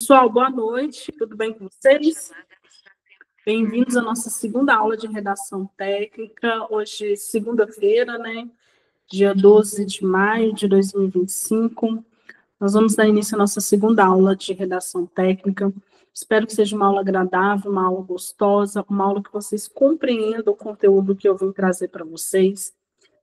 Pessoal, boa noite, tudo bem com vocês? Bem-vindos à nossa segunda aula de redação técnica, hoje segunda-feira, né? Dia 12 de maio de 2025. Nós vamos dar início à nossa segunda aula de redação técnica. Espero que seja uma aula agradável, uma aula gostosa, uma aula que vocês compreendam o conteúdo que eu vim trazer para vocês.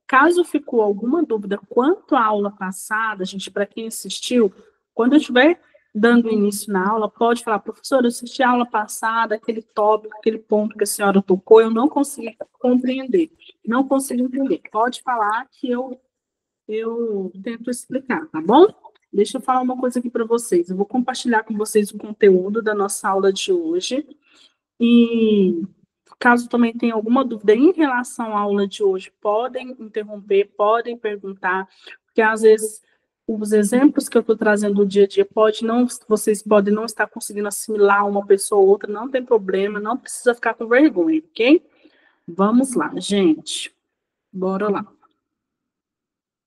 Caso ficou alguma dúvida quanto à aula passada, gente, para quem assistiu, quando eu estiver dando início na aula, pode falar, professor, eu assisti a aula passada, aquele tópico, aquele ponto que a senhora tocou, eu não consegui compreender, não consigo entender. Pode falar que eu tento explicar, tá bom? Deixa eu falar uma coisa aqui para vocês. Eu vou compartilhar com vocês o conteúdo da nossa aula de hoje. E caso também tenha alguma dúvida em relação à aula de hoje, podem interromper, podem perguntar, porque às vezes os exemplos que eu estou trazendo do dia a dia vocês podem não estar conseguindo assimilar uma pessoa ou outra, não tem problema, não precisa ficar com vergonha, ok? Vamos lá, gente. Bora lá.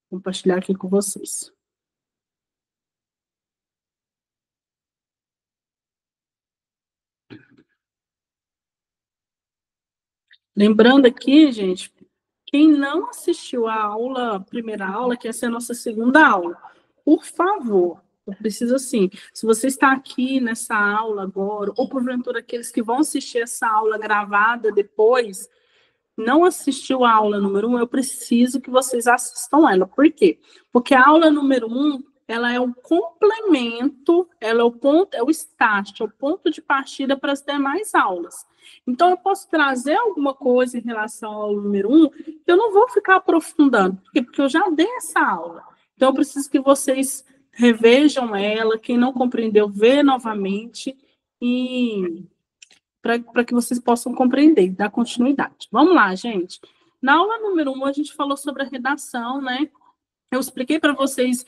Vou compartilhar aqui com vocês. Lembrando aqui, gente, quem não assistiu a aula, a primeira aula, que essa é a nossa segunda aula, por favor, eu preciso assim, se você está aqui nessa aula agora, ou porventura aqueles que vão assistir essa aula gravada depois, não assistiu a aula número 1, eu preciso que vocês assistam ela. Por quê? Porque a aula número 1, ela é um complemento, ela é o ponto, é o start, é o ponto de partida para as demais aulas. Então, eu posso trazer alguma coisa em relação ao aula número 1, que eu não vou ficar aprofundando. Por quê? Porque eu já dei essa aula. Então, eu preciso que vocês revejam ela, quem não compreendeu, vê novamente e para que vocês possam compreender, dar continuidade. Vamos lá, gente. Na aula número 1, a gente falou sobre a redação, né? Eu expliquei para vocês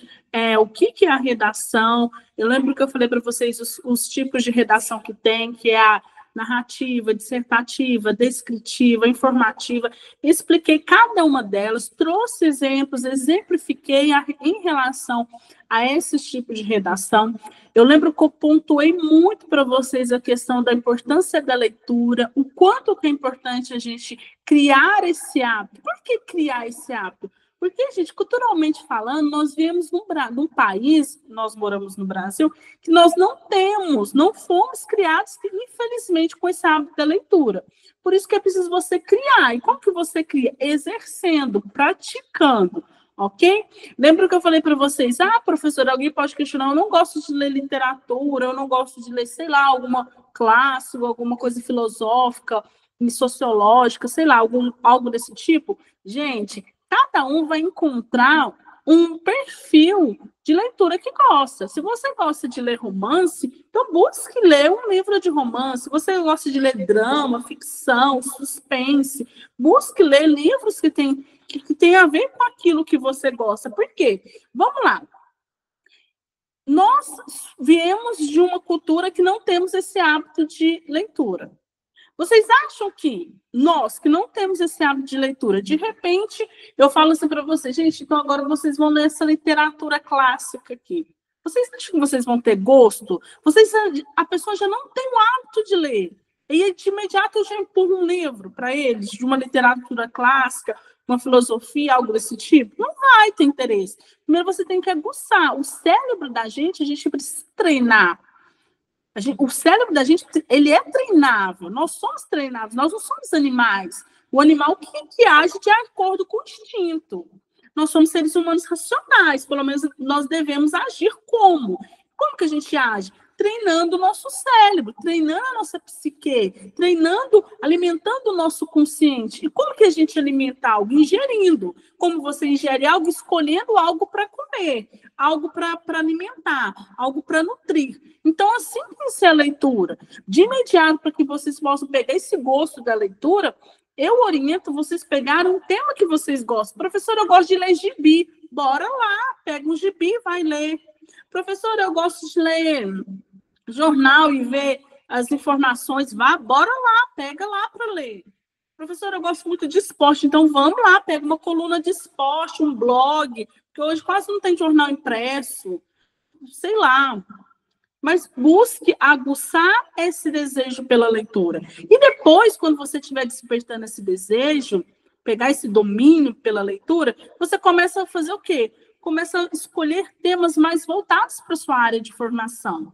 o que é a redação. Eu lembro que eu falei para vocês os tipos de redação que tem, que é a narrativa, dissertativa, descritiva, informativa. Expliquei cada uma delas, trouxe exemplos, exemplifiquei em relação a esses tipos de redação. Eu lembro que eu pontuei muito para vocês a questão da importância da leitura, o quanto que é importante a gente criar esse hábito. Por que criar esse hábito? Porque, gente, culturalmente falando, nós vivemos num país, nós moramos no Brasil, que nós não fomos criados, infelizmente, com esse hábito da leitura. Por isso que é preciso você criar. E como que você cria? Exercendo, praticando, ok? Lembra que eu falei para vocês, professora, alguém pode questionar, eu não gosto de ler literatura, eu não gosto de ler, sei lá, alguma clássico, alguma coisa filosófica, sociológica, sei lá, algo desse tipo. Gente, cada um vai encontrar um perfil de leitura que gosta. Se você gosta de ler romance, então busque ler um livro de romance. Se você gosta de ler drama, ficção, suspense, busque ler livros que tem a ver com aquilo que você gosta. Por quê? Vamos lá. Nós viemos de uma cultura que não temos esse hábito de leitura. Vocês acham que nós, que não temos esse hábito de leitura, de repente, eu falo assim para vocês, gente, então agora vocês vão ler essa literatura clássica aqui. Vocês acham que vocês vão ter gosto? A pessoa já não tem o hábito de ler. E de imediato eu já empurro um livro para eles, de uma literatura clássica, uma filosofia, algo desse tipo. Não vai ter interesse. Primeiro você tem que aguçar. O cérebro da gente, a gente precisa treinar. O cérebro da gente, ele é treinável, nós somos treináveis, nós não somos animais. O animal que age de acordo com o instinto. Nós somos seres humanos racionais, pelo menos nós devemos agir como? Como que a gente age? Treinando o nosso cérebro, treinando a nossa psique, treinando, alimentando o nosso consciente. E como que a gente alimenta algo? Ingerindo. Como você ingere algo? Escolhendo algo para comer, algo para alimentar, algo para nutrir. Então, assim tem que ser a leitura. De imediato, para que vocês possam pegar esse gosto da leitura, eu oriento vocês pegarem um tema que vocês gostam. Professora, eu gosto de ler gibi. Bora lá, pega um gibi e vai ler. Professora, eu gosto de ler jornal e ver as informações. Bora lá, pega lá para ler. Professora, eu gosto muito de esporte, então vamos lá, pega uma coluna de esporte, um blog, porque hoje quase não tem jornal impresso. Sei lá. mas busque aguçar esse desejo pela leitura. E depois, quando você estiver despertando esse desejo, pegar esse domínio pela leitura, você começa a fazer o quê? Começa a escolher temas mais voltados para a sua área de formação.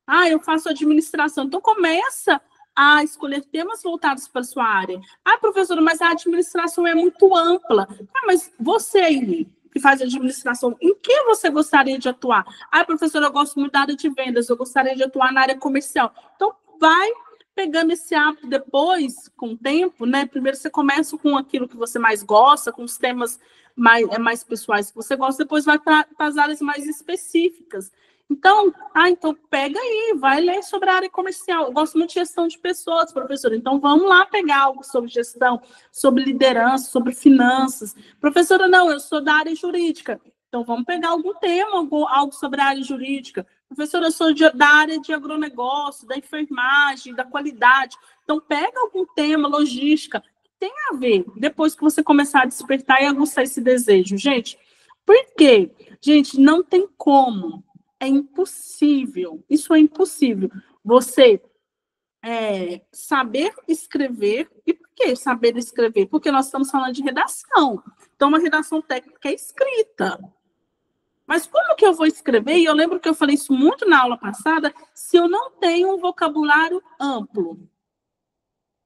Ah, eu faço administração. Então, começa a escolher temas voltados para a sua área. Ah, professora, mas a administração é muito ampla. Ah, mas você aí, que faz administração, em que você gostaria de atuar? Ah, professora, eu gosto muito da área de vendas, eu gostaria de atuar na área comercial. Então, vai pegando esse hábito depois, com o tempo, né? Primeiro você começa com aquilo que você mais gosta, com os temas mais pessoais que você gosta, depois vai para as áreas mais específicas. Então pega aí, vai ler sobre a área comercial. Eu gosto muito de gestão de pessoas, professor. Então vamos lá pegar algo sobre gestão, sobre liderança, sobre finanças. Professora, não, eu sou da área jurídica. Então vamos pegar algum tema, algo sobre a área jurídica. Professora, eu sou da área de agronegócio, da enfermagem, da qualidade. Então pega algum tema, logística, que tem a ver, depois que você começar a despertar e aguçar esse desejo. Gente, por quê? Gente, não tem como. É impossível, isso é impossível. Você saber escrever, e por que saber escrever? Porque nós estamos falando de redação. Então, uma redação técnica é escrita. Mas como que eu vou escrever? E eu lembro que eu falei isso muito na aula passada, se eu não tenho um vocabulário amplo.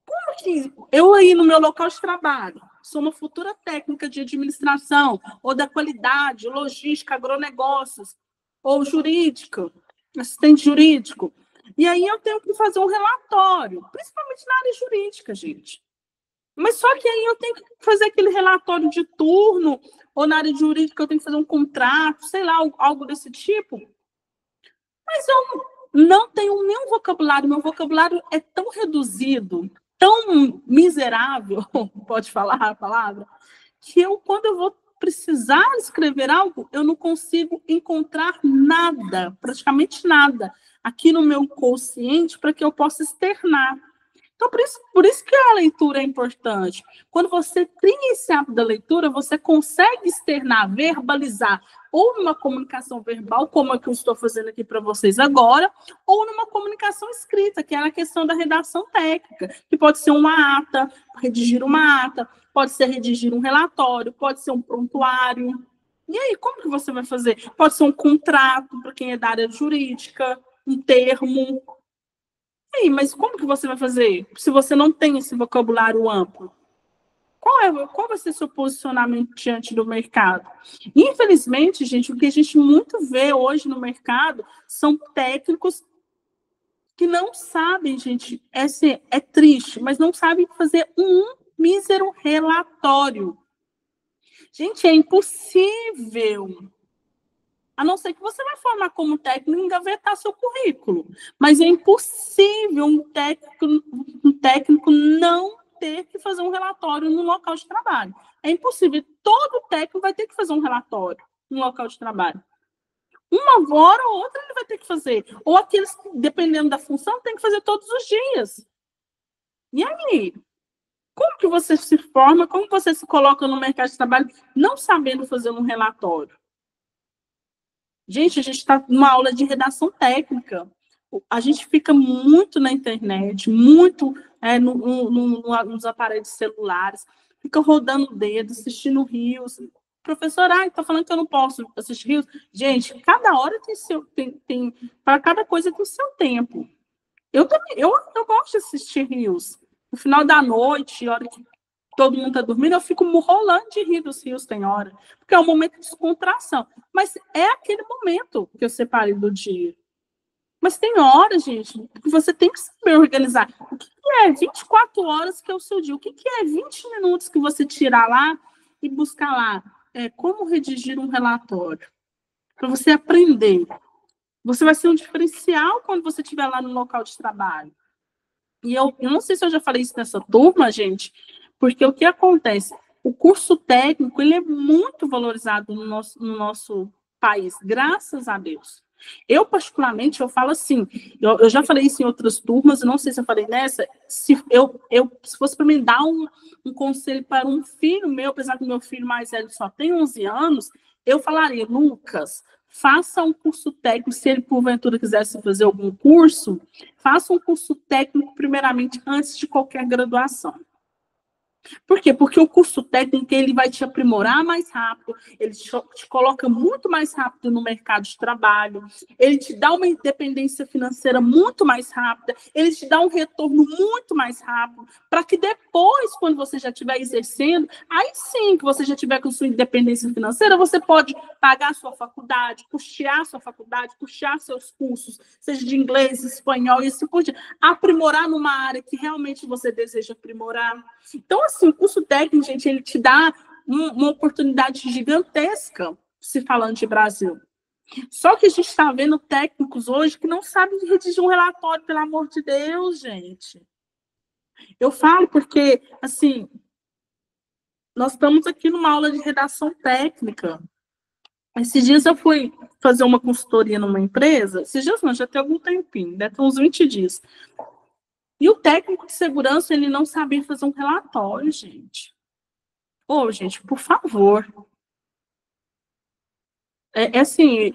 Como que eu aí no meu local de trabalho, sou uma futura técnica de administração, ou da qualidade, logística, agronegócios, ou jurídico, assistente jurídico. E aí eu tenho que fazer um relatório, principalmente na área jurídica, gente. Mas só que aí eu tenho que fazer aquele relatório de turno, ou na área jurídica eu tenho que fazer um contrato, sei lá, algo desse tipo. Mas eu não tenho nenhum vocabulário, meu vocabulário é tão reduzido, tão miserável, pode falar a palavra, que quando eu vou precisar escrever algo, eu não consigo encontrar nada, praticamente nada, aqui no meu consciente para que eu possa externar. Então, por isso que a leitura é importante. Quando você tem esse hábito da leitura, você consegue externar, verbalizar, ou numa comunicação verbal, como é que eu estou fazendo aqui para vocês agora, ou numa comunicação escrita, que é a questão da redação técnica, que pode ser uma ata, redigir uma ata, pode ser redigir um relatório, pode ser um prontuário. E aí, como que você vai fazer? Pode ser um contrato, para quem é da área jurídica, um termo. E aí, mas como que você vai fazer se você não tem esse vocabulário amplo? Qual vai ser seu posicionamento diante do mercado? Infelizmente, gente, o que a gente muito vê hoje no mercado são técnicos que não sabem, gente, é triste, mas não sabem fazer um mísero relatório. Gente, é impossível. A não ser que você vai formar como técnico e engavetar seu currículo. Mas é impossível um técnico não ter que fazer um relatório no local de trabalho. É impossível. Todo técnico vai ter que fazer um relatório no local de trabalho. Uma hora ou outra ele vai ter que fazer. Ou aqueles, dependendo da função, tem que fazer todos os dias. E aí? Como que você se forma? Como você se coloca no mercado de trabalho não sabendo fazer um relatório? Gente, a gente está numa aula de redação técnica. A gente fica muito na internet, muito nos aparelhos celulares, fica rodando o dedo, assistindo rios. Professor, está falando que eu não posso assistir rios. Gente, cada hora para cada coisa tem seu tempo. Eu também, eu gosto de assistir rios. No final da noite, hora que todo mundo está dormindo, eu fico rolando de rir dos rios, tem hora, porque é um momento de descontração. Mas é aquele momento que eu separei do dia. Mas tem horas, gente, que você tem que saber organizar. O que é 24 horas que é o seu dia? O que é 20 minutos que você tirar lá e buscar lá? Como redigir um relatório? Para você aprender. Você vai ser um diferencial quando você estiver lá no local de trabalho. E eu não sei se eu já falei isso nessa turma, gente, porque o que acontece? O curso técnico ele é muito valorizado no nosso país, graças a Deus. Eu, particularmente, eu falo assim, eu já falei isso em outras turmas, não sei se eu falei nessa, se fosse para me dar um conselho para um filho meu, apesar que meu filho mais velho só tem 11 anos, eu falaria, Lucas, faça um curso técnico, se ele porventura quisesse fazer algum curso, faça um curso técnico primeiramente antes de qualquer graduação. Por quê? Porque o curso técnico ele vai te aprimorar mais rápido, ele te coloca muito mais rápido no mercado de trabalho, ele te dá uma independência financeira muito mais rápida, ele te dá um retorno muito mais rápido, para que depois, quando você já estiver exercendo, aí sim que você já tiver com sua independência financeira, você pode pagar a sua faculdade, custear seus cursos, seja de inglês, espanhol, e assim por diante, aprimorar numa área que realmente você deseja aprimorar. Então, assim, o curso técnico, gente, ele te dá uma oportunidade gigantesca, se falando de Brasil. Só que a gente está vendo técnicos hoje que não sabem redigir um relatório, pelo amor de Deus, gente. Eu falo porque, assim, nós estamos aqui numa aula de redação técnica. Esses dias eu fui fazer uma consultoria numa empresa, esses dias não, já tem algum tempinho, deve ter uns 20 dias. E o técnico de segurança, ele não sabia fazer um relatório, gente. Ô, gente, por favor. Assim,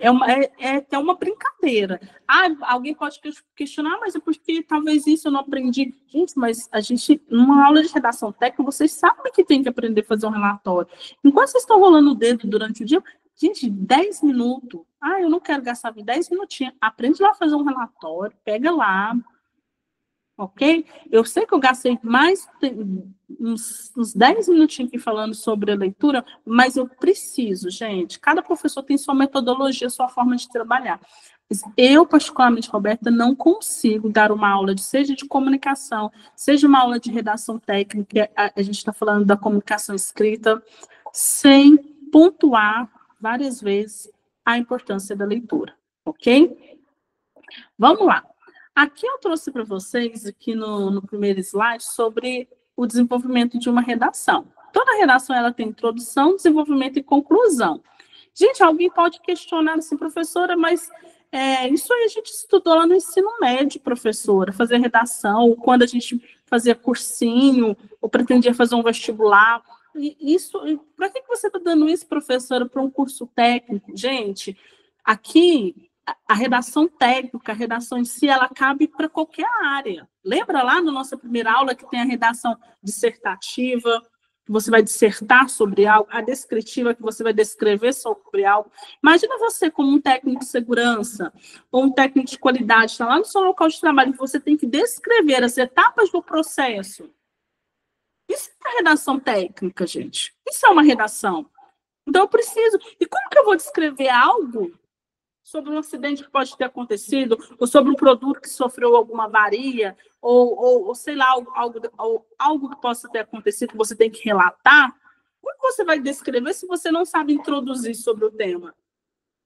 é até uma brincadeira. Ah, alguém pode questionar, mas é porque talvez isso eu não aprendi. Gente, mas a gente, numa aula de redação técnica, vocês sabem que tem que aprender a fazer um relatório. Enquanto vocês estão rolando o dedo durante o dia, gente, 10 minutos. Ah, eu não quero gastar 10 minutinhos. Aprende lá a fazer um relatório, pega lá, ok? Eu sei que eu gastei mais uns 10 minutinhos aqui falando sobre a leitura, mas eu preciso, gente. Cada professor tem sua metodologia, sua forma de trabalhar. Eu, particularmente, Roberta, não consigo dar uma aula, seja de comunicação, seja uma aula de redação técnica, a gente está falando da comunicação escrita, sem pontuar várias vezes a importância da leitura, ok? Vamos lá. Aqui eu trouxe para vocês, aqui no primeiro slide, sobre o desenvolvimento de uma redação. Toda redação ela tem introdução, desenvolvimento e conclusão. Gente, alguém pode questionar assim, professora, mas isso aí a gente estudou lá no ensino médio, professora, fazer redação, ou quando a gente fazia cursinho, ou pretendia fazer um vestibular. Para que você está dando isso, professora, para um curso técnico? Gente, aqui a redação técnica, a redação em si, ela cabe para qualquer área. Lembra lá na nossa primeira aula que tem a redação dissertativa, que você vai dissertar sobre algo, a descritiva, que você vai descrever sobre algo. Imagina você como um técnico de segurança, ou um técnico de qualidade, está lá no seu local de trabalho, que você tem que descrever as etapas do processo. Isso é uma redação técnica, gente. Isso é uma redação. Então, eu preciso... E como que eu vou descrever algo sobre um acidente que pode ter acontecido, ou sobre um produto que sofreu alguma avaria, ou sei lá, algo que possa ter acontecido que você tem que relatar? Como você vai descrever se você não sabe introduzir sobre o tema?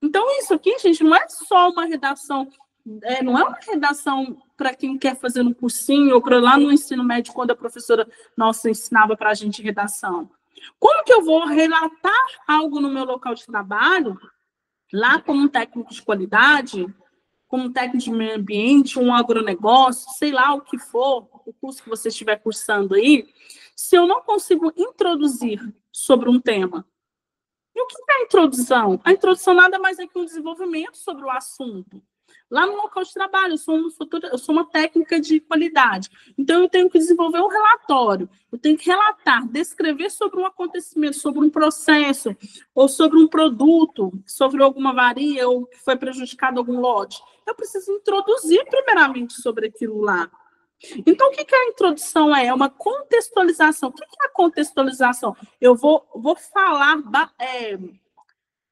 Então, isso aqui, gente, não é só uma redação, não é uma redação para quem quer fazer um cursinho, ou para lá no ensino médio, quando a professora nossa ensinava para a gente redação. Como que eu vou relatar algo no meu local de trabalho, lá como um técnico de qualidade, como um técnico de meio ambiente, um agronegócio, sei lá o que for, o curso que você estiver cursando aí, se eu não consigo introduzir sobre um tema? E o que é a introdução? A introdução nada mais é que um desenvolvimento sobre o assunto. Lá no local de trabalho, eu sou uma técnica de qualidade. Então, eu tenho que desenvolver um relatório. Eu tenho que relatar, descrever sobre um acontecimento, sobre um processo, ou sobre um produto, sobre alguma avaria, ou que foi prejudicado algum lote. Eu preciso introduzir primeiramente sobre aquilo lá. Então, o que a introdução é? É uma contextualização. O que é a contextualização? Eu vou falar...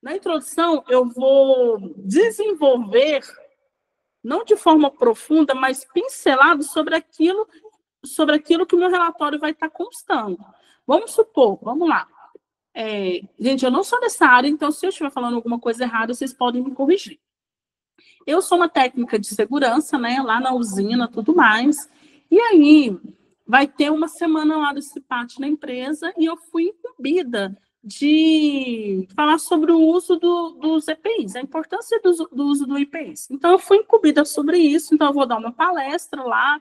na introdução, eu vou desenvolver, não de forma profunda, mas pincelado sobre aquilo que o meu relatório vai estar constando. Vamos supor, vamos lá. Gente, eu não sou dessa área, então se eu estiver falando alguma coisa errada, vocês podem me corrigir. Eu sou uma técnica de segurança, né, lá na usina, tudo mais, e aí vai ter uma semana lá desse pátio na empresa e eu fui incumbida de falar sobre o uso dos EPIs, a importância do uso do EPIs. Então, eu fui incumbida sobre isso, então eu vou dar uma palestra lá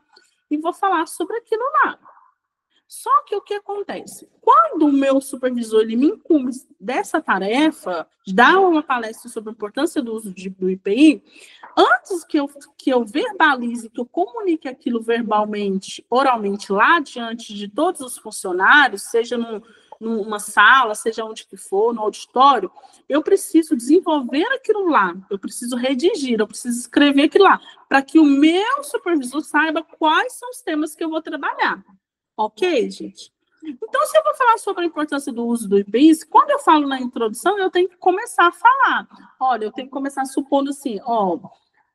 e vou falar sobre aquilo lá. Só que o que acontece? Quando o meu supervisor ele me incumbe dessa tarefa, dá uma palestra sobre a importância do uso do IPI, antes que eu verbalize, que eu comunique aquilo verbalmente, oralmente, lá diante de todos os funcionários, seja numa sala, seja onde que for, no auditório, eu preciso desenvolver aquilo lá, eu preciso redigir, eu preciso escrever aquilo lá, para que o meu supervisor saiba quais são os temas que eu vou trabalhar. Ok, gente? Então, se eu vou falar sobre a importância do uso do IPI, quando eu falo na introdução, eu tenho que começar a falar. Olha, eu tenho que começar supondo assim, ó,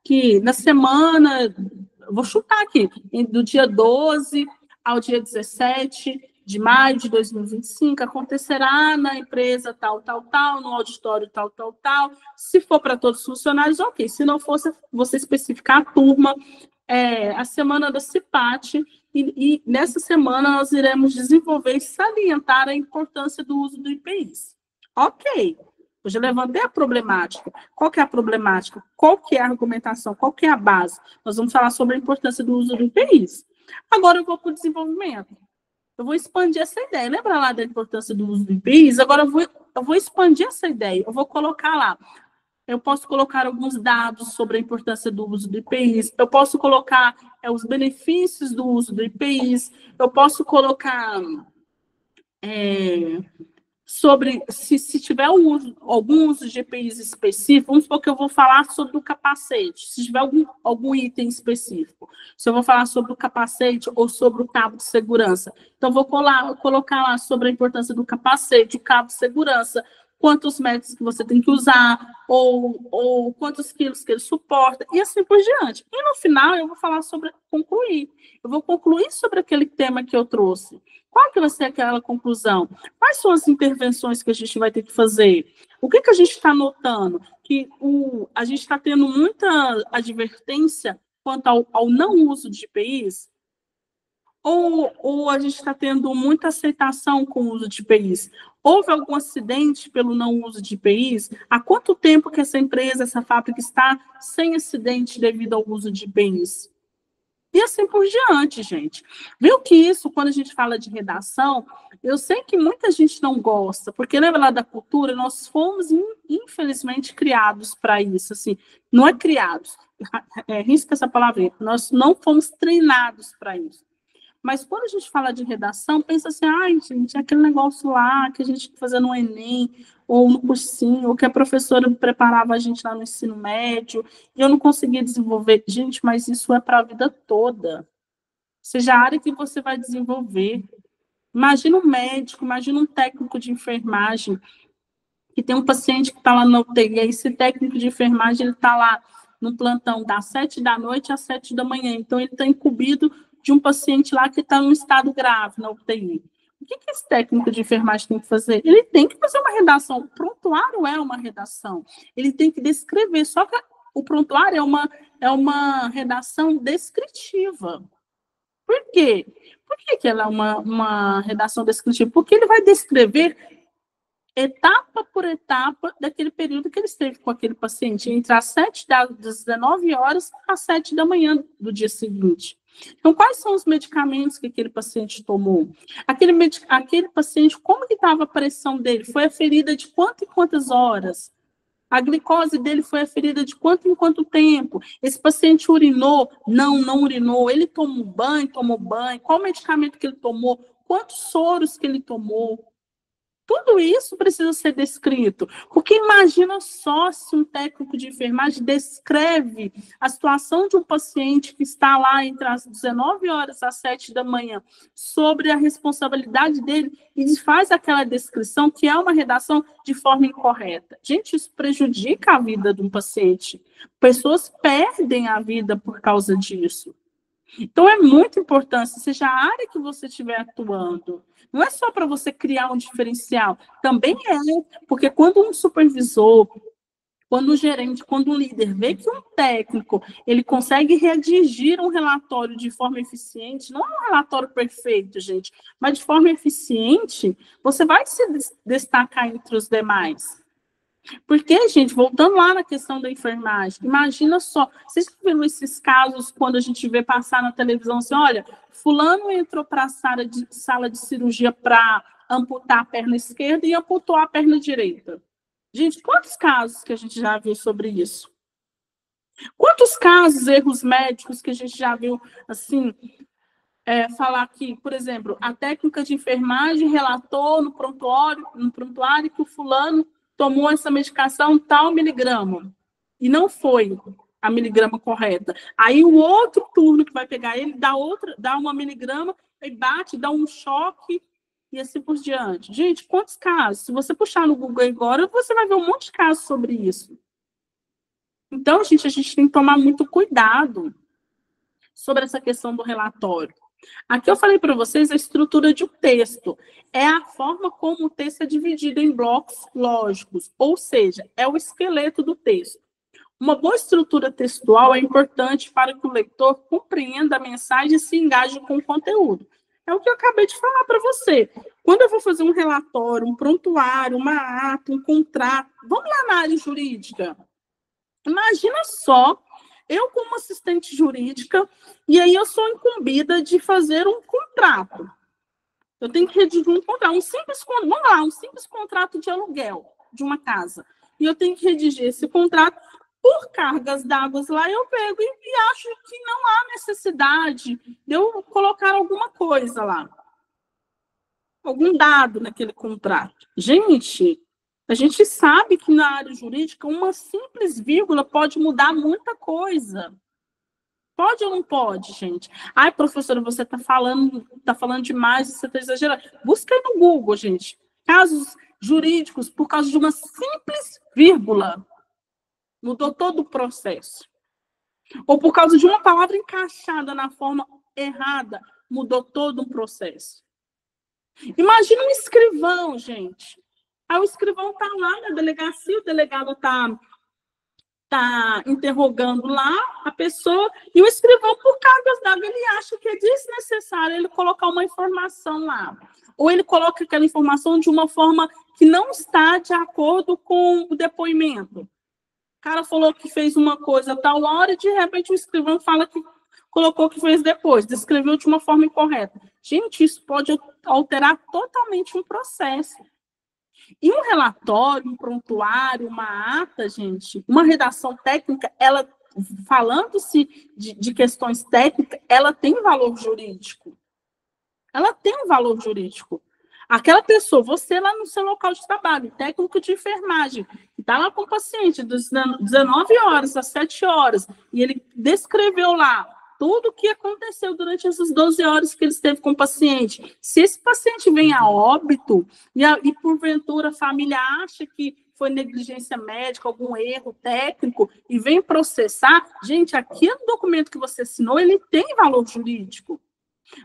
que na semana, vou chutar aqui, do dia 12 ao dia 17 de maio de 2025, acontecerá na empresa tal, tal, tal, no auditório tal, tal, tal. Se for para todos os funcionários, ok. Se não for, você especificar a turma, a semana da CIPAT, e nessa semana nós iremos desenvolver e salientar a importância do uso do IPIs. Ok. Eu já levantei a problemática. Qual que é a problemática? Qual que é a argumentação? Qual que é a base? Nós vamos falar sobre a importância do uso do IPIs. Agora eu vou para o desenvolvimento. Eu vou expandir essa ideia. Lembra lá da importância do uso do IPIs? Agora eu vou expandir essa ideia. Eu vou colocar lá. Eu posso colocar alguns dados sobre a importância do uso do IPIs. Eu posso colocar os benefícios do uso do IPIs. Eu posso colocar... sobre se tiver algum uso de EPIs específico, vamos supor que eu vou falar sobre o capacete, se tiver algum item específico, se eu vou falar sobre o capacete ou sobre o cabo de segurança, então vou colocar lá sobre a importância do capacete, o cabo de segurança, quantos metros que você tem que usar, ou quantos quilos que ele suporta, e assim por diante. E no final eu vou falar sobre concluir. Eu vou concluir sobre aquele tema que eu trouxe. Qual que vai ser aquela conclusão? Quais são as intervenções que a gente vai ter que fazer? O que a gente está notando? Que a gente está tendo muita advertência quanto ao não uso de IPIs? Ou a gente está tendo muita aceitação com o uso de IPIs? Houve algum acidente pelo não uso de IPIs? Há quanto tempo que essa empresa, essa fábrica está sem acidente devido ao uso de IPIs? E assim por diante, gente. Viu que isso, quando a gente fala de redação, eu sei que muita gente não gosta, porque lembra lá da cultura, nós fomos, infelizmente, criados para isso. Assim, não é criados, risca essa palavra, nós não fomos treinados para isso. Mas quando a gente fala de redação, pensa assim, ai, gente, é aquele negócio lá que a gente fazia no Enem, ou no cursinho, ou que a professora preparava a gente lá no ensino médio, e eu não conseguia desenvolver. Gente, mas isso é para a vida toda. Seja a área que você vai desenvolver. Imagina um médico, imagina um técnico de enfermagem, que tem um paciente que está lá na UTI, e esse técnico de enfermagem, ele está lá no plantão das 7 da noite às 7 da manhã. Então, ele está incumbido de um paciente lá que está em um estado grave na UTI. O que esse técnico de enfermagem tem que fazer? Ele tem que fazer uma redação. O prontuário é uma redação. Ele tem que descrever. Só que o prontuário é uma redação descritiva. Por quê? Por que ela é uma redação descritiva? Porque ele vai descrever etapa por etapa daquele período que ele esteve com aquele paciente, entre as 19 horas às 7 da manhã do dia seguinte. Então, quais são os medicamentos que aquele paciente tomou? Aquele paciente, como que estava a pressão dele? Foi aferida de quanto em quantas horas? A glicose dele foi aferida de quanto em quanto tempo? Esse paciente urinou? Não urinou. Ele tomou banho. Qual medicamento que ele tomou? Quantos soros que ele tomou? Tudo isso precisa ser descrito, porque imagina só se um técnico de enfermagem descreve a situação de um paciente que está lá entre as 19 horas às 7 da manhã, sobre a responsabilidade dele, e faz aquela descrição que é uma redação de forma incorreta. Gente, isso prejudica a vida de um paciente. Pessoas perdem a vida por causa disso. Então, é muito importante, seja a área que você estiver atuando, não é só para você criar um diferencial, também porque quando um supervisor, quando um gerente, quando um líder vê que um técnico, ele consegue redigir um relatório de forma eficiente, não é um relatório perfeito, gente, mas de forma eficiente, você vai se destacar entre os demais. Porque, gente, voltando lá na questão da enfermagem, imagina só, vocês já viram esses casos quando a gente vê passar na televisão assim, olha, fulano entrou para a sala de cirurgia para amputar a perna esquerda e amputou a perna direita. Gente, quantos casos que a gente já viu sobre isso? Quantos casos, erros médicos que a gente já viu, assim, falar que, por exemplo, a técnica de enfermagem relatou no prontuário que o fulano tomou essa medicação tal miligrama, e não foi a miligrama correta. Aí o outro turno que vai pegar ele dá uma miligrama, e bate, dá um choque, e assim por diante. Gente, quantos casos? Se você puxar no Google agora, você vai ver um monte de casos sobre isso. Então, a gente tem que tomar muito cuidado sobre essa questão do relatório. Aqui eu falei para vocês a estrutura de um texto. É a forma como o texto é dividido em blocos lógicos, ou seja, é o esqueleto do texto. Uma boa estrutura textual é importante para que o leitor compreenda a mensagem e se engaje com o conteúdo. É o que eu acabei de falar para você. Quando eu vou fazer um relatório, um prontuário, uma ata, um contrato, vamos lá na área jurídica. Imagina só, eu como assistente jurídica, e aí eu sou incumbida de fazer um contrato. Eu tenho que redigir um contrato, um simples contrato de aluguel de uma casa. E eu tenho que redigir esse contrato por cargas d'água lá, eu pego e acho que não há necessidade de eu colocar alguma coisa lá. Algum dado naquele contrato. Gente, a gente sabe que na área jurídica uma simples vírgula pode mudar muita coisa. Pode ou não pode, gente? Ai, professora, você está falando demais, você está exagerando. Busca aí no Google, gente. Casos jurídicos por causa de uma simples vírgula. Mudou todo o processo. Ou por causa de uma palavra encaixada na forma errada, mudou todo um processo. Imagina um escrivão, gente. Aí o escrivão está lá na delegacia, o delegado está interrogando lá a pessoa, e o escrivão, por cargas d'água, ele acha que é desnecessário ele colocar uma informação lá. Ou ele coloca aquela informação de uma forma que não está de acordo com o depoimento. O cara falou que fez uma coisa a tal hora e, de repente, o escrivão fala que colocou que fez depois, descreveu de uma forma incorreta. Gente, isso pode alterar totalmente um processo. E um relatório, um prontuário, uma ata, gente, uma redação técnica, ela, falando-se de questões técnicas, ela tem valor jurídico. Ela tem um valor jurídico. Aquela pessoa, você lá no seu local de trabalho, técnico de enfermagem, está lá com o paciente das 19 horas às 7 horas, e ele descreveu lá tudo o que aconteceu durante essas 12 horas que ele esteve com o paciente. Se esse paciente vem a óbito, e porventura a família acha que foi negligência médica, algum erro técnico, e vem processar, gente, aquele documento que você assinou, ele tem valor jurídico.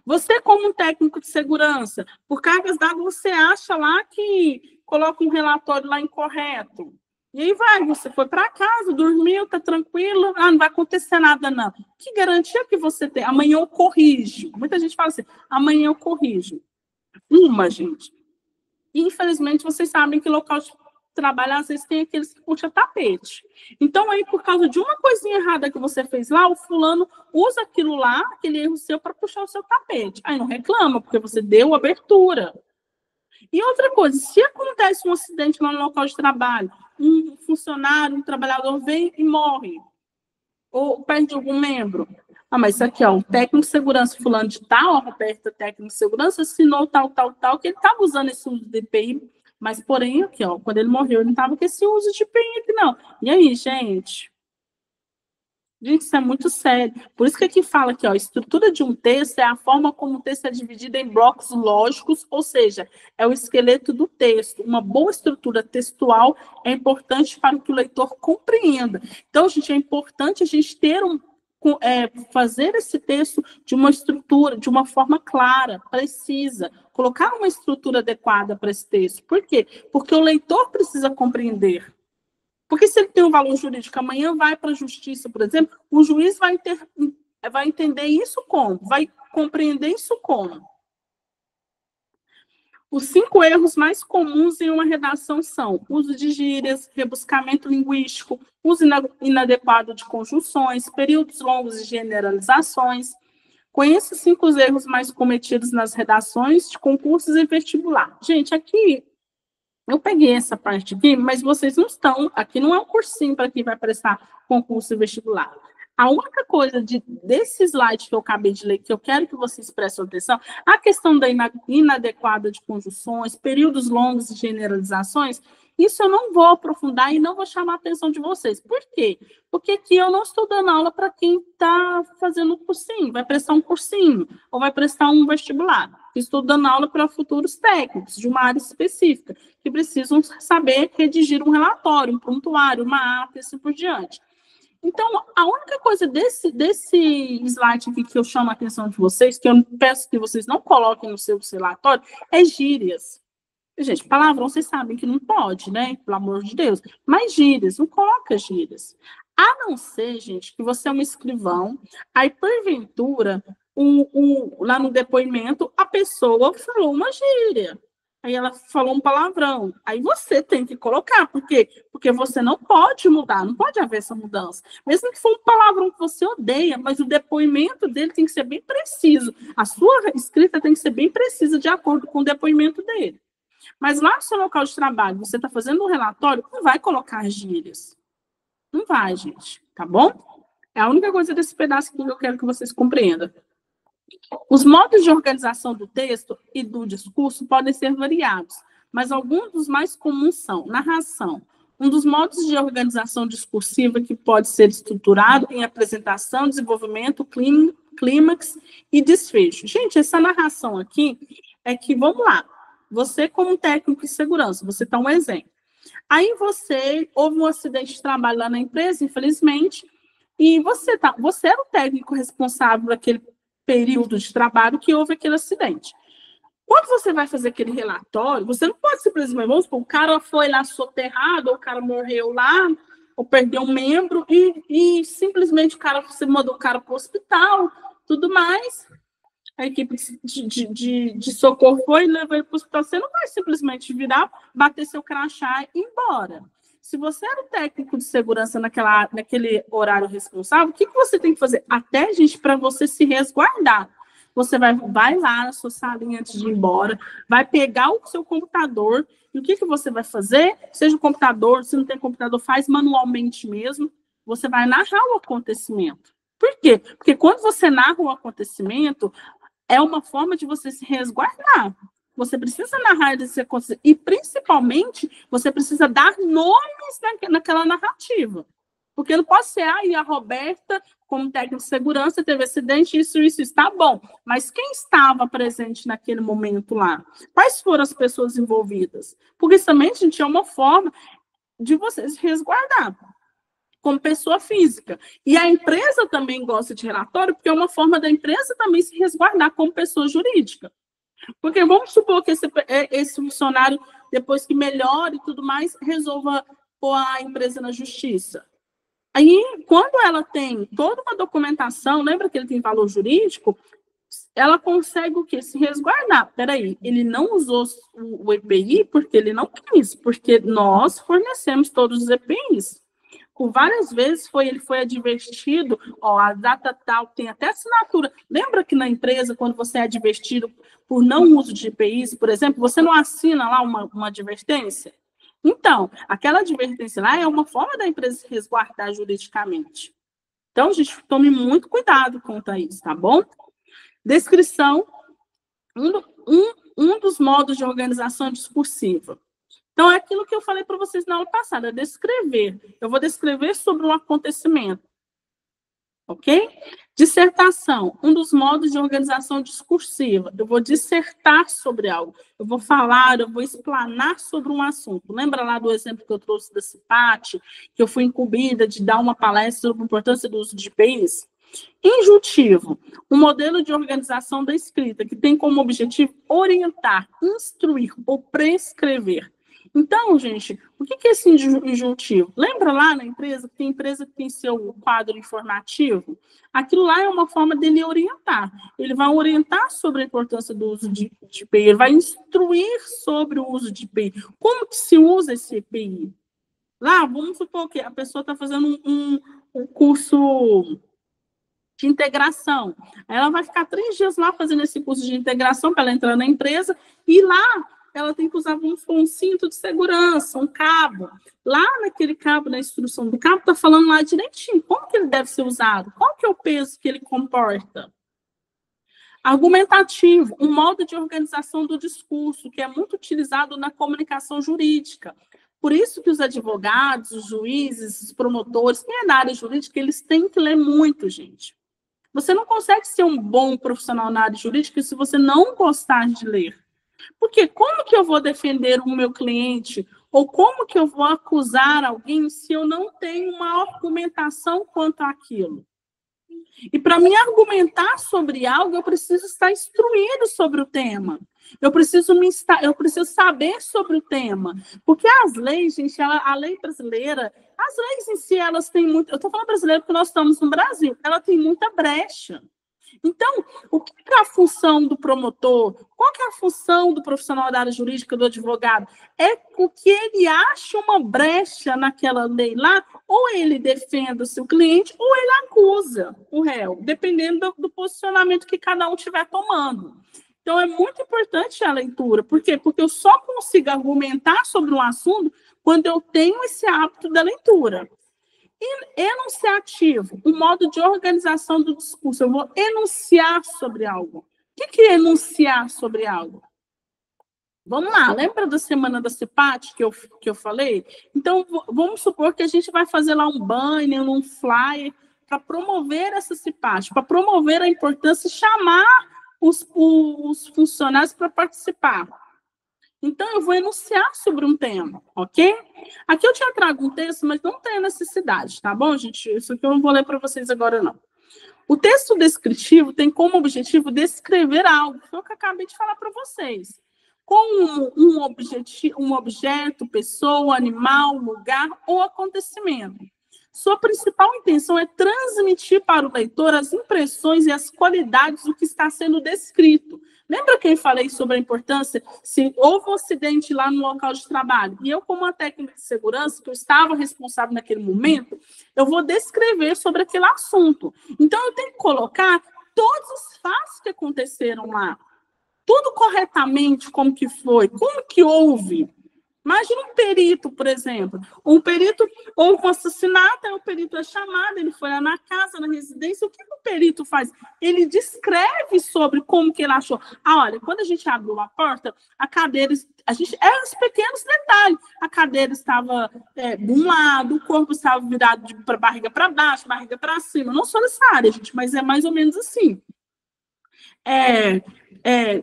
Você, como um técnico de segurança, por cargas d'água, você acha lá que coloca um relatório lá incorreto. E aí você foi para casa, dormiu, está tranquilo, não vai acontecer nada, não. Que garantia que você tem? Amanhã eu corrijo. Muita gente fala assim, amanhã eu corrijo. Gente. E, infelizmente, vocês sabem que local de trabalho, às vezes, tem aqueles que puxa tapete. Então, aí, por causa de uma coisinha errada que você fez lá, o fulano usa aquilo lá, aquele erro seu, para puxar o seu tapete. Aí não reclama, porque você deu abertura. E outra coisa, se acontece um acidente lá no local de trabalho, um funcionário, um trabalhador vem e morre, ou perde algum membro. Mas isso aqui, o técnico de segurança fulano de tal, Roberto, técnico de segurança, assinou tal, que ele estava usando esse uso de EPI, mas porém, aqui, quando ele morreu, ele não estava com esse uso de EPI aqui, não. E aí, gente? Gente, isso é muito sério. Por isso que aqui fala que a estrutura de um texto é a forma como o texto é dividido em blocos lógicos, ou seja, é o esqueleto do texto. Uma boa estrutura textual é importante para que o leitor compreenda. Então, gente, é importante a gente ter fazer esse texto de uma estrutura, de uma forma clara, precisa, colocar uma estrutura adequada para esse texto. Por quê? Porque o leitor precisa compreender. Porque se ele tem um valor jurídico, amanhã vai para a justiça, por exemplo, o juiz vai entender isso como? Vai compreender isso como? Os 5 erros mais comuns em uma redação são uso de gírias, rebuscamento linguístico, uso inadequado de conjunções, períodos longos de generalizações. Conheça 5 erros mais cometidos nas redações de concursos e vestibular. Gente, aqui eu peguei essa parte aqui, mas vocês não estão, aqui não é um cursinho para quem vai prestar concurso e vestibular. A única coisa desse slide que eu acabei de ler, que eu quero que vocês prestem atenção, a questão da inadequada de conjunções, períodos longos e generalizações, isso eu não vou aprofundar e não vou chamar a atenção de vocês. Por quê? Porque aqui eu não estou dando aula para quem está fazendo um cursinho, vai prestar um cursinho, ou vai prestar um vestibular. Estou dando aula para futuros técnicos de uma área específica, que precisam saber redigir um relatório, um prontuário, uma ata e assim por diante. Então, a única coisa desse slide aqui que eu chamo a atenção de vocês, que eu peço que vocês não coloquem no seu relatório, é gírias. Gente, palavrão vocês sabem que não pode, né? Pelo amor de Deus. Mas gírias, não coloca gírias. A não ser, gente, que você é um escrivão, aí, porventura, lá no depoimento, a pessoa falou uma gíria. Aí ela falou um palavrão. Aí você tem que colocar. Por quê? Porque você não pode mudar, não pode haver essa mudança. Mesmo que for um palavrão que você odeia, mas o depoimento dele tem que ser bem preciso. A sua escrita tem que ser bem precisa de acordo com o depoimento dele. Mas lá no seu local de trabalho, você está fazendo um relatório, não vai colocar gírias. Não vai, gente. Tá bom? É a única coisa desse pedaço que eu quero que vocês compreendam. Os modos de organização do texto e do discurso podem ser variados, mas alguns dos mais comuns são narração. Um dos modos de organização discursiva que pode ser estruturado em apresentação, desenvolvimento, clímax e desfecho. Gente, essa narração aqui é que, vamos lá, você como técnico de segurança, você está um exemplo. Aí houve um acidente de trabalho lá na empresa, infelizmente, e você era o técnico responsável por aquele período de trabalho que houve aquele acidente. Quando você vai fazer aquele relatório, você não pode simplesmente, vamos supor, o cara foi lá soterrado, ou o cara morreu lá, ou perdeu um membro, e simplesmente você mandou o cara para o hospital, tudo mais, a equipe de socorro foi e levou ele para o hospital. Você não vai simplesmente virar, bater seu crachá e ir embora. Se você era o técnico de segurança naquele horário responsável, o que você tem que fazer? Até, gente, para você se resguardar. Você vai lá na sua salinha antes de ir embora, vai pegar o seu computador, e o que você vai fazer? Seja o computador, se não tem computador, faz manualmente mesmo. Você vai narrar o acontecimento. Por quê? Porque quando você narra o acontecimento, é uma forma de você se resguardar. Você precisa narrar esse acontecimento. E, principalmente, você precisa dar nomes naquela narrativa. Porque não pode ser, a Roberta, como técnica de segurança, teve acidente, isso, está bom. Mas quem estava presente naquele momento lá? Quais foram as pessoas envolvidas? Porque isso também, gente, é uma forma de você se resguardar como pessoa física. E a empresa também gosta de relatório, porque é uma forma da empresa também se resguardar como pessoa jurídica. Porque vamos supor que esse funcionário, depois que melhore e tudo mais, resolva pôr a empresa na justiça. Aí, quando ela tem toda uma documentação, lembra que ele tem valor jurídico, ela consegue o quê? Se resguardar. Peraí, ele não usou o EPI porque ele não quis, porque nós fornecemos todos os EPIs. Por várias vezes ele foi advertido, a data tal, tem até assinatura. Lembra que na empresa, quando você é advertido por não uso de EPIs, por exemplo, você não assina lá uma advertência? Então, aquela advertência lá é uma forma da empresa se resguardar juridicamente. Então, gente, tome muito cuidado quanto a isso, tá bom? Descrição, um dos modos de organização discursiva. Então, é aquilo que eu falei para vocês na aula passada, descrever. Eu vou descrever sobre um acontecimento. Ok? Dissertação, um dos modos de organização discursiva. Eu vou dissertar sobre algo. Eu vou falar, eu vou explanar sobre um assunto. Lembra lá do exemplo que eu trouxe da CIPAT, que eu fui incumbida de dar uma palestra sobre a importância do uso de EPIs? Injuntivo, um modelo de organização da escrita que tem como objetivo orientar, instruir ou prescrever. Então, gente, o que é esse injuntivo? Lembra lá na empresa, que tem empresa que tem seu quadro informativo? Aquilo lá é uma forma dele orientar. Ele vai orientar sobre a importância do uso de EPI, ele vai instruir sobre o uso de EPI. Como que se usa esse EPI? Lá, vamos supor que a pessoa está fazendo um curso de integração. Ela vai ficar 3 dias lá fazendo esse curso de integração para ela entrar na empresa, e lá ela tem que usar um cinto de segurança, um cabo. Lá naquele cabo, na instrução do cabo, está falando lá direitinho como que ele deve ser usado, qual que é o peso que ele comporta. Argumentativo, um modo de organização do discurso, que é muito utilizado na comunicação jurídica. Por isso que os advogados, os juízes, os promotores, quem é da área jurídica, eles têm que ler muito, gente. Você não consegue ser um bom profissional na área jurídica se você não gostar de ler. Porque como que eu vou defender o meu cliente? Ou como que eu vou acusar alguém se eu não tenho uma argumentação quanto àquilo? E para me argumentar sobre algo, eu preciso estar instruído sobre o tema. Eu preciso saber sobre o tema. Porque as leis, gente, a lei brasileira, as leis em si, elas têm muito... Eu estou falando brasileiro porque nós estamos no Brasil. Ela tem muita brecha. Então, o que é a função do promotor? Qual que é a função do profissional da área jurídica, do advogado? É o que ele acha uma brecha naquela lei lá, ou ele defende o seu cliente, ou ele acusa o réu, dependendo do posicionamento que cada um estiver tomando. Então, é muito importante a leitura. Por quê? Porque eu só consigo argumentar sobre um assunto quando eu tenho esse hábito da leitura. Enunciativo, um modo de organização do discurso. Eu vou enunciar sobre algo. O que é enunciar sobre algo? Vamos lá, lembra da semana da CEPAT que eu falei? Então, vamos supor que a gente vai fazer lá um banner, um flyer, para promover essa CEPAT, para promover a importância e chamar os funcionários para participar. Então, eu vou enunciar sobre um tema, ok? Aqui eu te trago um texto, mas não tem necessidade, tá bom, gente? Isso aqui eu não vou ler para vocês agora, não. O texto descritivo tem como objetivo descrever algo, que foi o que eu acabei de falar para vocês. Com um objeto, pessoa, animal, lugar ou acontecimento. Sua principal intenção é transmitir para o leitor as impressões e as qualidades do que está sendo descrito. Lembra que eu falei sobre a importância se houve um acidente lá no local de trabalho? E eu, como uma técnica de segurança, que eu estava responsável naquele momento, eu vou descrever sobre aquele assunto. Então, eu tenho que colocar todos os fatos que aconteceram lá. Tudo corretamente, como que foi, como que houve. Imagina um perito, por exemplo. Um perito, houve um assassinato, aí o perito é chamado, ele foi lá na casa, na residência. O que o perito faz? Ele descreve sobre como que ele achou. Olha, quando a gente abriu a porta, a cadeira... eram os pequenos detalhes. A cadeira estava de um lado, o corpo estava virado para barriga para baixo, barriga para cima. Não sou nessa área, gente, mas é mais ou menos assim.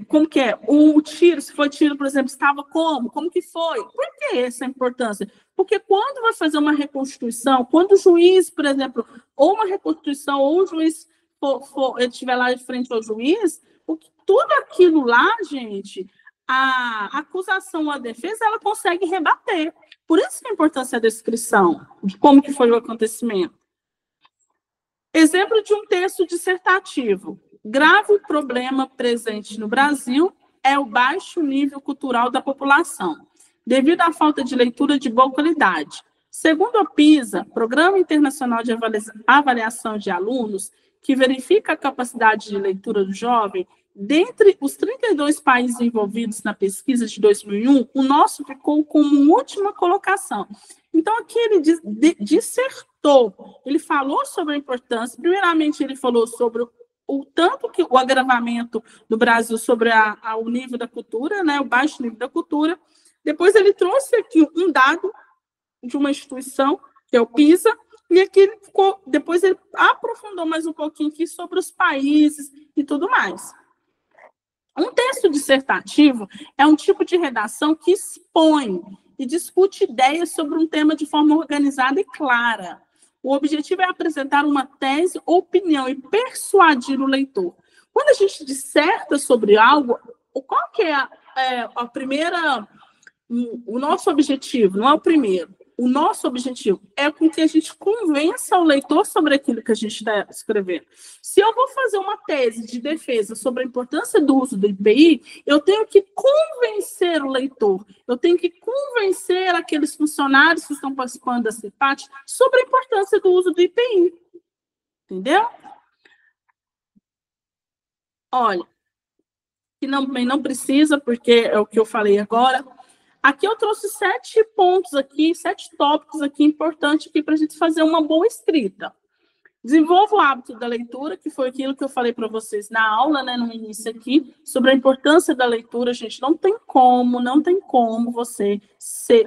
Como que é? O tiro, se foi tiro, por exemplo, estava como? Como que foi? Por que essa importância? Porque quando vai fazer uma reconstituição, quando o juiz, por exemplo, ou uma reconstituição, ou o juiz ele estiver lá de frente ao juiz, tudo aquilo lá, gente, a acusação ou a defesa, ela consegue rebater. Por isso que a importância da descrição, de como que foi o acontecimento. Exemplo de um texto dissertativo. Grave problema presente no Brasil é o baixo nível cultural da população, devido à falta de leitura de boa qualidade. Segundo a PISA, Programa Internacional de Avaliação de Alunos, que verifica a capacidade de leitura do jovem, dentre os 32 países envolvidos na pesquisa de 2001, o nosso ficou como última colocação. Então, aqui ele dissertou, ele falou sobre a importância, primeiramente ele falou sobre o tanto que o agravamento do Brasil sobre o nível da cultura, né, o baixo nível da cultura. Depois ele trouxe aqui um dado de uma instituição, que é o PISA, e aqui depois ele aprofundou mais um pouquinho aqui sobre os países e tudo mais. Um texto dissertativo é um tipo de redação que expõe e discute ideias sobre um tema de forma organizada e clara. O objetivo é apresentar uma tese ou opinião e persuadir o leitor. Quando a gente disserta sobre algo, qual que é a primeira O nosso objetivo não é o primeiro. O nosso objetivo é com que a gente convença o leitor sobre aquilo que a gente está escrevendo. Se eu vou fazer uma tese de defesa sobre a importância do uso do IPI, eu tenho que convencer o leitor, eu tenho que convencer aqueles funcionários que estão participando da CEPAT sobre a importância do uso do IPI. Entendeu? Olha, que não precisa, porque é o que eu falei agora. Aqui eu trouxe 7 pontos aqui, 7 tópicos aqui importantes aqui para a gente fazer uma boa escrita. Desenvolva o hábito da leitura, que foi aquilo que eu falei para vocês na aula, né, no início aqui, sobre a importância da leitura. Gente, não tem como você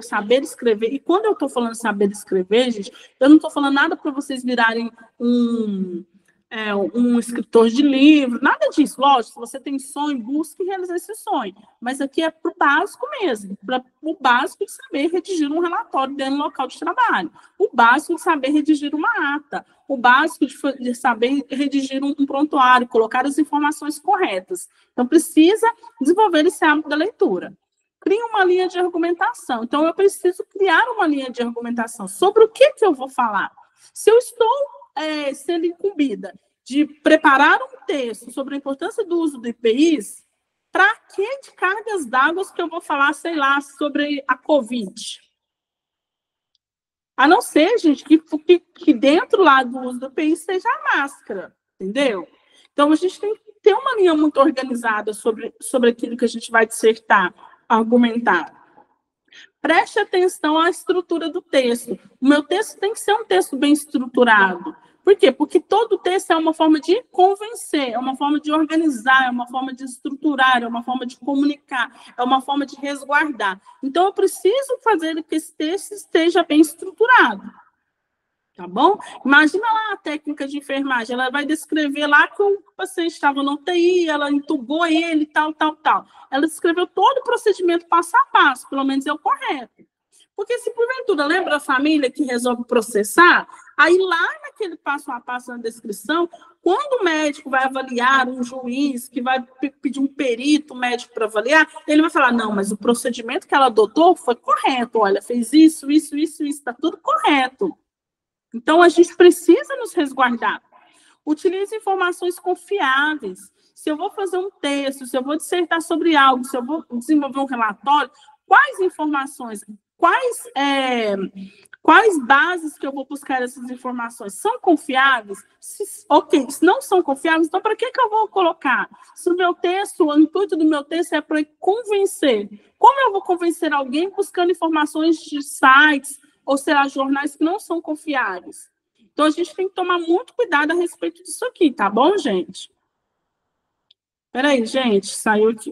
saber escrever. E quando eu estou falando saber escrever, gente, eu não estou falando nada para vocês virarem um escritor de livro, nada disso. Lógico, se você tem sonho, busque realizar esse sonho. Mas aqui é para o básico mesmo, para o básico de saber redigir um relatório dentro do local de trabalho, o básico de saber redigir uma ata, o básico de saber redigir um prontuário, colocar as informações corretas. Então, precisa desenvolver esse hábito da leitura. Crie uma linha de argumentação. Então, eu preciso criar uma linha de argumentação sobre o que eu vou falar. Se eu estou sendo incumbida de preparar um texto sobre a importância do uso do IPIs, para que de cargas d'água que eu vou falar, sei lá, sobre a Covid? A não ser, gente, que dentro lá do uso do IPI seja a máscara, entendeu? Então, a gente tem que ter uma linha muito organizada sobre aquilo que a gente vai dissertar, argumentar. Preste atenção à estrutura do texto. O meu texto tem que ser um texto bem estruturado. Por quê? Porque todo texto é uma forma de convencer, é uma forma de organizar, é uma forma de estruturar, é uma forma de comunicar, é uma forma de resguardar. Então, eu preciso fazer que esse texto esteja bem estruturado. Tá bom? Imagina lá a técnica de enfermagem, ela vai descrever lá que o paciente estava no UTI, ela entubou ele, tal. Ela descreveu todo o procedimento passo a passo, pelo menos é o correto. Porque se porventura lembra a família que resolve processar, aí lá naquele passo a passo na descrição, quando o médico vai avaliar, um juiz que vai pedir um perito médico para avaliar, ele vai falar, não, mas o procedimento que ela adotou foi correto, olha, fez isso, está tudo correto. Então, a gente precisa nos resguardar. Utilize informações confiáveis. Se eu vou fazer um texto, se eu vou dissertar sobre algo, se eu vou desenvolver um relatório, quais informações, quais bases que eu vou buscar essas informações? São confiáveis? Ok, se não são confiáveis, então para que eu vou colocar? Se o meu texto, o intuito do meu texto é para convencer. Como eu vou convencer alguém buscando informações de sites, ou será jornais que não são confiáveis? Então, a gente tem que tomar muito cuidado a respeito disso aqui, tá bom, gente? Peraí, gente, saiu aqui.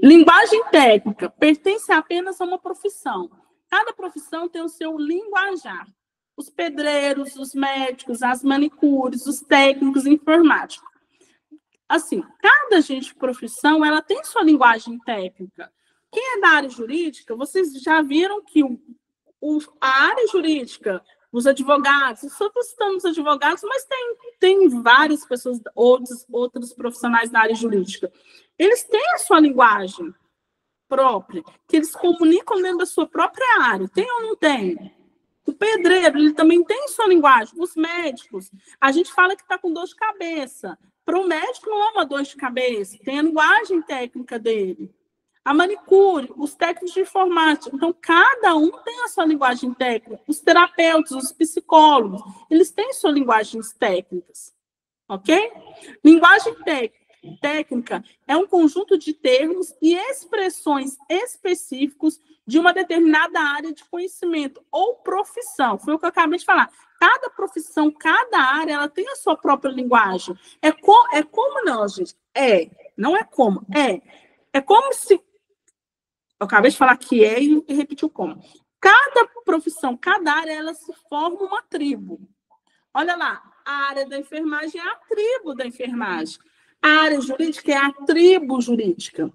Linguagem técnica pertence apenas a uma profissão. Cada profissão tem o seu linguajar. Os pedreiros, os médicos, as manicures, os técnicos informáticos. Assim, cada profissão, ela tem sua linguagem técnica. Quem é da área jurídica, vocês já viram que a área jurídica, os advogados, só estamos advogados, mas tem várias pessoas, outros profissionais da área jurídica. Eles têm a sua linguagem própria, que eles comunicam dentro da sua própria área. Tem ou não tem? O pedreiro, ele também tem sua linguagem. Os médicos, a gente fala que está com dor de cabeça. Para o médico não é uma dor de cabeça, tem a linguagem técnica dele. A manicure, os técnicos de informática. Então, cada um tem a sua linguagem técnica. Os terapeutas, os psicólogos, eles têm suas linguagens técnicas. Ok? Linguagem técnica é um conjunto de termos e expressões específicos de uma determinada área de conhecimento ou profissão. Foi o que eu acabei de falar. Cada profissão, cada área, ela tem a sua própria linguagem. É como não, gente? Não é como. É como se... Eu acabei de falar que e repetiu como. Cada profissão, cada área, ela se forma uma tribo. Olha lá, a área da enfermagem é a tribo da enfermagem. A área jurídica é a tribo jurídica.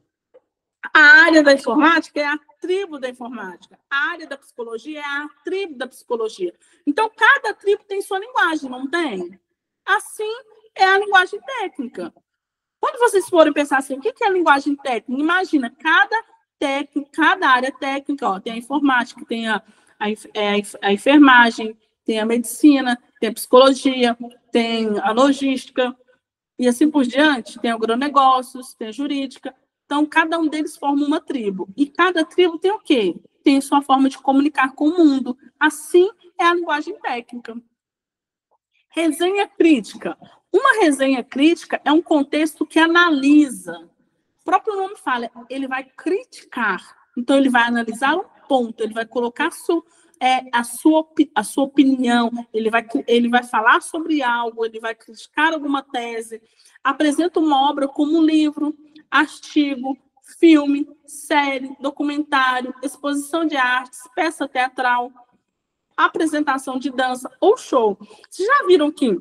A área da informática é a tribo da informática. A área da psicologia é a tribo da psicologia. Então, cada tribo tem sua linguagem, não tem? Assim é a linguagem técnica. Quando vocês forem pensar assim, o que é linguagem técnica? Imagina, cada área técnica, ó, tem a informática, tem a enfermagem, tem a medicina, tem a psicologia, tem a logística, e assim por diante, tem agronegócios, tem a jurídica. Então, cada um deles forma uma tribo. E cada tribo tem o quê? Tem sua forma de comunicar com o mundo. Assim é a linguagem técnica. Resenha crítica. Uma resenha crítica é um contexto que analisa. O próprio nome fala, ele vai criticar. Então, ele vai analisar um ponto, ele vai colocar a sua opinião, ele vai falar sobre algo, ele vai criticar alguma tese, apresenta uma obra como um livro, artigo, filme, série, documentário, exposição de artes, peça teatral, apresentação de dança ou show. Vocês já viram que,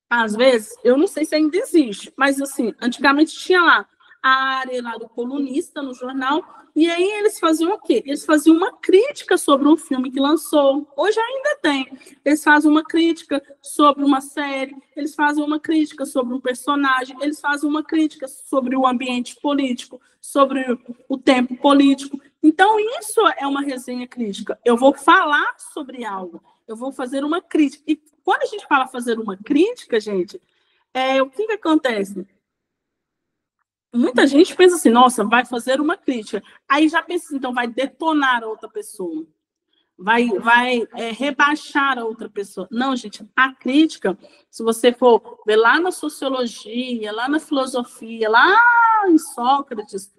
às vezes, eu não sei se ainda existe, mas assim, antigamente tinha lá a área lá do colunista no jornal, e aí eles faziam o quê? Eles faziam uma crítica sobre um filme que lançou. Hoje ainda tem. Eles fazem uma crítica sobre uma série, eles fazem uma crítica sobre um personagem, eles fazem uma crítica sobre o ambiente político, sobre o tempo político. Então, isso é uma resenha crítica. Eu vou falar sobre algo, eu vou fazer uma crítica. E quando a gente fala fazer uma crítica, gente, o que acontece? Muita gente pensa assim, nossa, vai fazer uma crítica. Aí já pensa, então, vai detonar a outra pessoa. Vai rebaixar a outra pessoa. Não, gente, a crítica, se você for ver lá na sociologia, lá na filosofia, lá em Sócrates,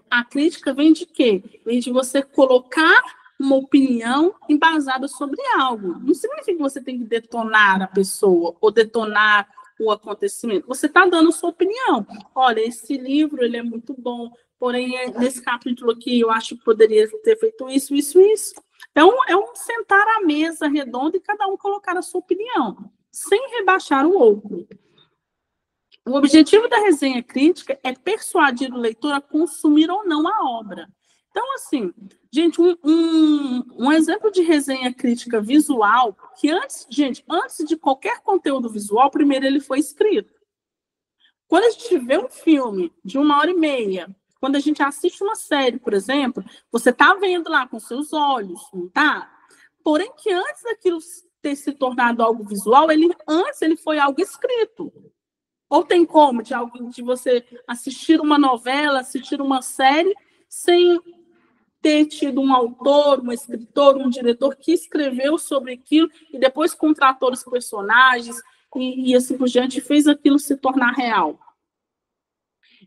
a crítica vem de quê? Vem de você colocar uma opinião embasada sobre algo. Não significa que você tem que detonar a pessoa ou detonar o acontecimento. Você está dando sua opinião. Olha, esse livro ele é muito bom, porém, nesse capítulo aqui, eu acho que poderia ter feito isso, isso, isso. É um sentar à mesa redonda e cada um colocar a sua opinião, sem rebaixar o outro. O objetivo da resenha crítica é persuadir o leitor a consumir ou não a obra. Então, assim, gente, um exemplo de resenha crítica visual, que antes de qualquer conteúdo visual, primeiro ele foi escrito. Quando a gente vê um filme de 1h30, quando a gente assiste uma série, por exemplo, você está vendo lá com seus olhos, não tá? Porém, que antes daquilo ter se tornado algo visual, antes ele foi algo escrito. Ou tem como de você assistir uma novela, assistir uma série, sem ter tido um autor, um escritor, um diretor que escreveu sobre aquilo e depois contratou os personagens e assim por diante, fez aquilo se tornar real.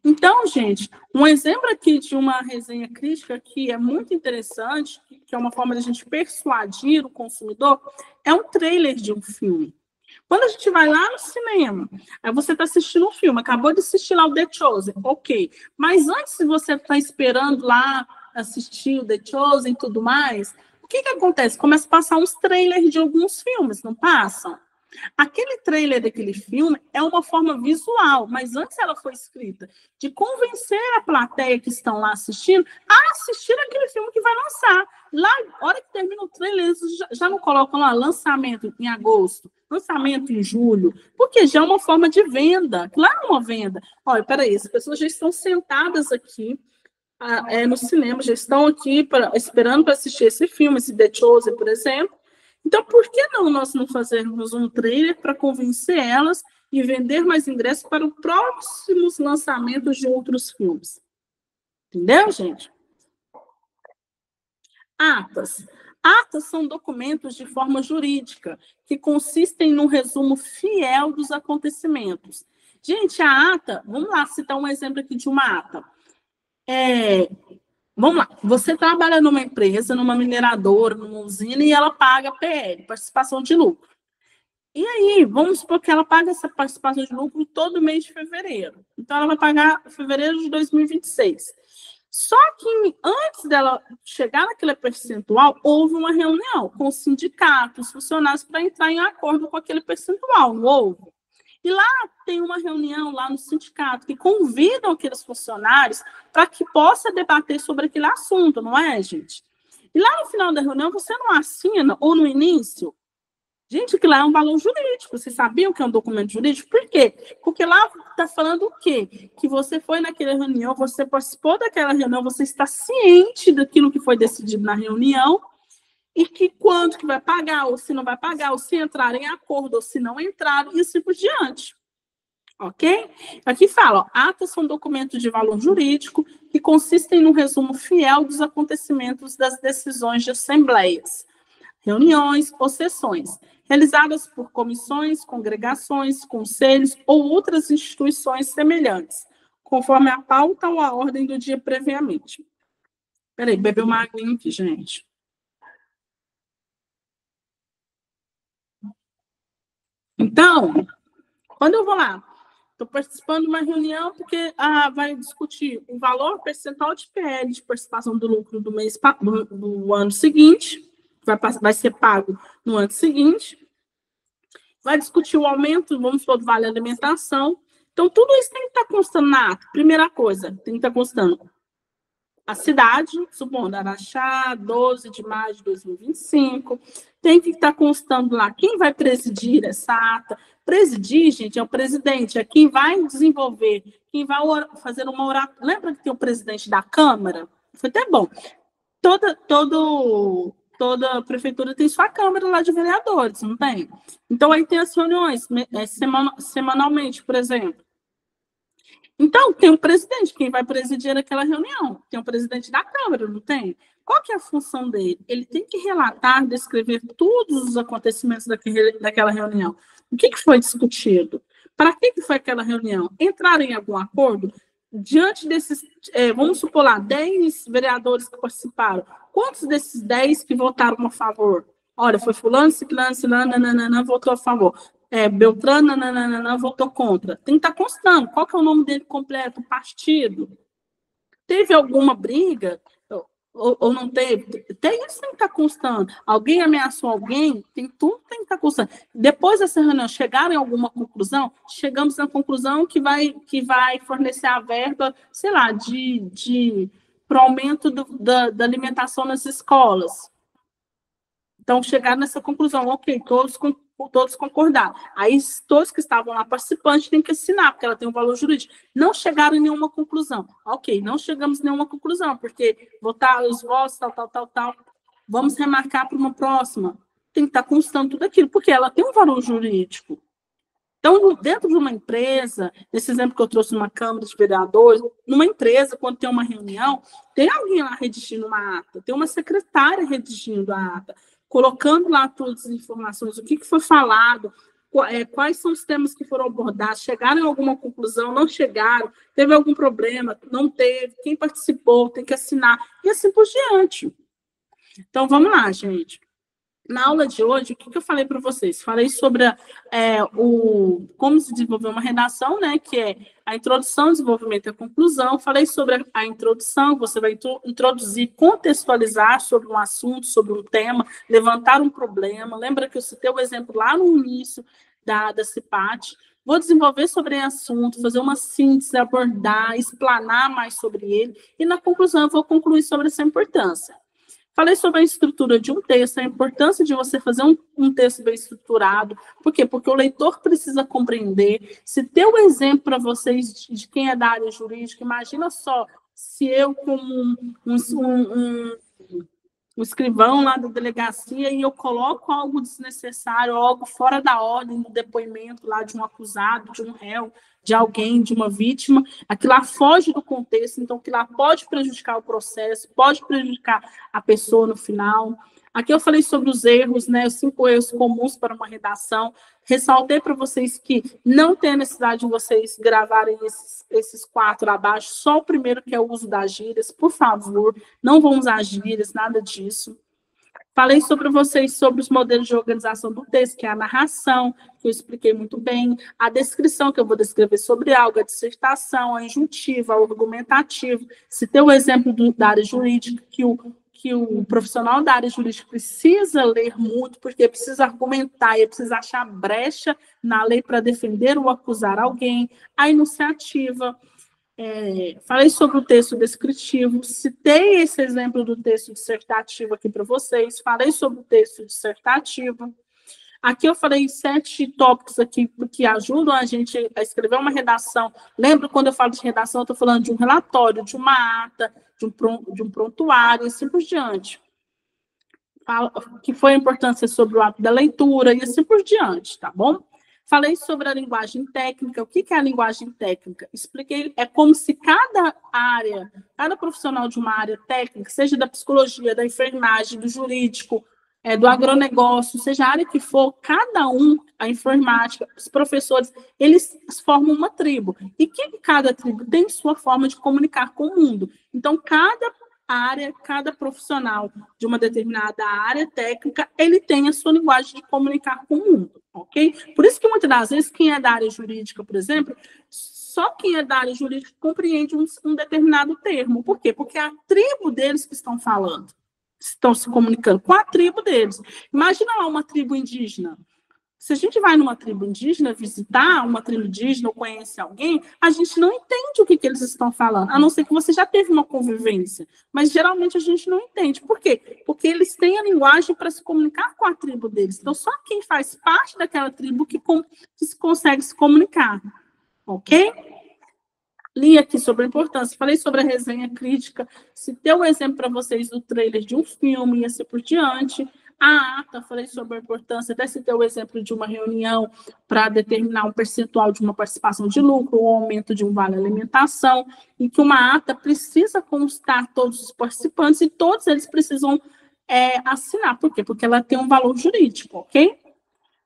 Então, gente, um exemplo aqui de uma resenha crítica que é muito interessante, que é uma forma de a gente persuadir o consumidor, é um trailer de um filme. Quando a gente vai lá no cinema, aí você está assistindo um filme, acabou de assistir lá o The Chosen, ok. Mas antes de você estar esperando lá assistir o The Chosen e tudo mais, o que acontece? Começa a passar uns trailers de alguns filmes, não passam? Aquele trailer daquele filme é uma forma visual, mas antes ela foi escrita de convencer a plateia que estão lá assistindo a assistir aquele filme que vai lançar. Lá, na hora que termina o trailer, eles já não colocam lá lançamento em agosto, lançamento em julho, porque já é uma forma de venda. Lá é uma venda. Olha, peraí, as pessoas já estão sentadas aqui no cinema, já estão aqui esperando para assistir esse filme, esse The Chosen, por exemplo. Então, por que nós não fazermos um trailer para convencer elas e vender mais ingressos para os próximos lançamentos de outros filmes? Entendeu, gente? Atas. Atas são documentos de forma jurídica que consistem num resumo fiel dos acontecimentos. Gente, a ata, vamos lá citar um exemplo aqui de uma ata. Vamos lá, você trabalha numa empresa, numa mineradora, numa usina, e ela paga PL, participação de lucro. E aí, vamos supor que ela paga essa participação de lucro todo mês de fevereiro. Então, ela vai pagar fevereiro de 2026. Só que antes dela chegar naquele percentual, houve uma reunião com os sindicatos, funcionários, para entrar em acordo com aquele percentual, não houve? E lá tem uma reunião lá no sindicato que convidam aqueles funcionários para que possa debater sobre aquele assunto, não é, gente? E lá no final da reunião você não assina, ou no início, Gente, que lá é um valor jurídico. Vocês sabiam que é um documento jurídico? Por quê? Porque lá está falando o quê? Que você foi naquela reunião, você participou daquela reunião, você está ciente daquilo que foi decidido na reunião e que quanto que vai pagar, ou se não vai pagar, ou se entrar em acordo, ou se não entrar, e assim por diante. Ok? Aqui fala, ó, atas são documentos de valor jurídico que consistem no resumo fiel dos acontecimentos das decisões de assembleias, reuniões ou sessões, realizadas por comissões, congregações, conselhos ou outras instituições semelhantes, conforme a pauta ou a ordem do dia previamente. Peraí, beber uma aguinha aqui, gente. Então, quando eu vou lá, estou participando de uma reunião porque vai discutir o valor percentual de PL de participação do lucro do mês do ano seguinte, vai ser pago no ano seguinte, vai discutir o aumento, vamos supor, do vale alimentação. Então, tudo isso tem que estar constando na ata. Primeira coisa, tem que estar constando a cidade, supondo Araxá, 12 de maio de 2025, tem que estar constando lá quem vai presidir essa ata. Presidir, gente, é o presidente, é quem vai desenvolver, quem vai fazer uma oratória. Lembra que tem o presidente da Câmara? Foi até bom. Toda prefeitura tem sua Câmara lá de vereadores, não tem? Então, aí tem as reuniões semanalmente, por exemplo. Então, tem um presidente, quem vai presidir aquela reunião. Tem um presidente da Câmara, não tem? Qual que é a função dele? Ele tem que relatar, descrever todos os acontecimentos daquela reunião. O que foi discutido? Para que foi aquela reunião? Entrar em algum acordo? Diante desses, vamos supor lá, 10 vereadores que participaram, quantos desses 10 que votaram a favor? Olha, foi fulano, ciclano, votou a favor. Beltrano, votou contra. Tem que estar constando. Qual que é o nome dele completo? Partido. Teve alguma briga? Ou não teve? Tem isso, tem que estar constando. Alguém ameaçou alguém? Tudo tem que estar constando. Depois dessa reunião, chegaram em alguma conclusão? Chegamos na conclusão que vai fornecer a verba, sei lá, para o aumento da alimentação nas escolas. Então, chegaram nessa conclusão, ok, todos concordaram. Aí, todos que estavam lá participantes têm que assinar, porque ela tem um valor jurídico. Não chegaram em nenhuma conclusão. Ok, não chegamos em nenhuma conclusão, porque votar os votos, tal. Vamos remarcar para uma próxima. Tem que estar constando tudo aquilo, porque ela tem um valor jurídico. Então, dentro de uma empresa, nesse exemplo que eu trouxe numa Câmara de Vereadores, numa empresa, quando tem uma reunião, tem alguém lá redigindo uma ata, tem uma secretária redigindo a ata, colocando lá todas as informações, o que foi falado, quais são os temas que foram abordados, chegaram em alguma conclusão, não chegaram, teve algum problema, não teve, quem participou tem que assinar, e assim por diante. Então, vamos lá, gente. Na aula de hoje, o que eu falei para vocês? Falei sobre como se desenvolver uma redação, né? Que é a introdução, desenvolvimento e a conclusão. Falei sobre a introdução, você vai introduzir, contextualizar sobre um assunto, sobre um tema, levantar um problema. Lembra que eu citei o exemplo lá no início da CIPAT. Vou desenvolver sobre esse assunto, fazer uma síntese, abordar, explanar mais sobre ele. E na conclusão, eu vou concluir sobre essa importância. Falei sobre a estrutura de um texto, a importância de você fazer um texto bem estruturado. Por quê? Porque o leitor precisa compreender. Se ter um exemplo para vocês de quem é da área jurídica, imagina só se eu, como um escrivão lá da delegacia, e eu coloco algo desnecessário, algo fora da ordem do depoimento lá de um acusado, de um réu, de alguém, de uma vítima, aquilo lá foge do contexto, então aquilo lá pode prejudicar o processo, pode prejudicar a pessoa no final. Aqui eu falei sobre os erros, né, os 5 erros comuns para uma redação. Ressaltei para vocês que não tem necessidade de vocês gravarem esses 4 abaixo, só o primeiro, que é o uso das gírias, por favor, não vão usar gírias, nada disso. Falei sobre vocês sobre os modelos de organização do texto, que é a narração, que eu expliquei muito bem, a descrição, que eu vou descrever sobre algo, a dissertação, a injuntiva, o argumentativo. Citei o exemplo da área jurídica, que o profissional da área jurídica precisa ler muito, porque precisa argumentar, e precisa achar brecha na lei para defender ou acusar alguém. A enunciativa. Falei sobre o texto descritivo, citei esse exemplo do texto dissertativo aqui para vocês, falei sobre o texto dissertativo. Aqui eu falei 7 tópicos aqui que ajudam a gente a escrever uma redação. Lembra, quando eu falo de redação, eu estou falando de um relatório, de uma ata, de um prontuário, e assim por diante. Que foi a importância sobre o ato da leitura, e assim por diante, tá bom? Falei sobre a linguagem técnica. O que é a linguagem técnica? Expliquei, é como se cada área, cada profissional de uma área técnica, seja da psicologia, da enfermagem, do jurídico, do agronegócio, seja a área que for, cada um, a informática, os professores, eles formam uma tribo. E que cada tribo tem sua forma de comunicar com o mundo. Então, cada área, cada profissional de uma determinada área técnica, ele tem a sua linguagem de comunicar com o mundo, ok? Por isso que muitas das vezes quem é da área jurídica, por exemplo, só quem é da área jurídica compreende um determinado termo. Por quê? Porque é a tribo deles que estão falando, estão se comunicando com a tribo deles. Imagina lá uma tribo indígena. Se a gente vai numa tribo indígena visitar uma tribo indígena ou conhece alguém, a gente não entende o que eles estão falando, a não ser que você já teve uma convivência. Mas geralmente a gente não entende. Por quê? Porque eles têm a linguagem para se comunicar com a tribo deles. Então, só quem faz parte daquela tribo que consegue se comunicar. Ok? Li aqui sobre a importância, falei sobre a resenha crítica, citei um exemplo para vocês do trailer de um filme e assim por diante. A ata, falei sobre a importância, até citei o exemplo de uma reunião para determinar um percentual de uma participação de lucro, ou aumento de um vale alimentação, em que uma ata precisa constar todos os participantes e todos eles precisam assinar. Por quê? Porque ela tem um valor jurídico, ok?